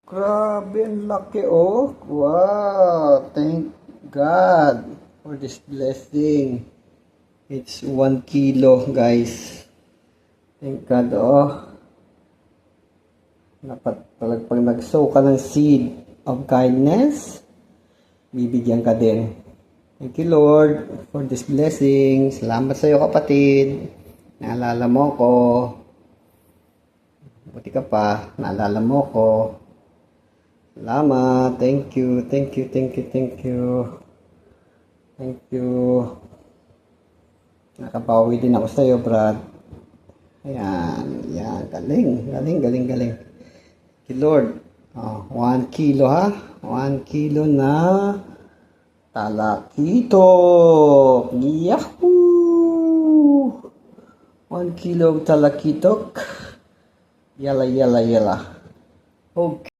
Grabe, ang laki oh. Wow, thank God for this blessing. It's 1 kilo, guys. Thank God, oh. Dapat pag nag-sow ka ng seed of kindness, bibigyan ka din. Thank you, Lord, for this blessing. Salamat sa iyo, kapatid. Naalala mo ko. Buti ka pa, naalala mo ko. Salamat. Thank you. Thank you. Thank you. Thank you. Thank you. Nakabawi din ako sa iyo, Brad. Ayan. Ayan. Galing. Galing. Galing. Galing. Thank you, Lord. 1 kilo ha. 1 kilo na talakitok. Yahoo! 1 kilo talakitok. Yala, yala, yala. Okay.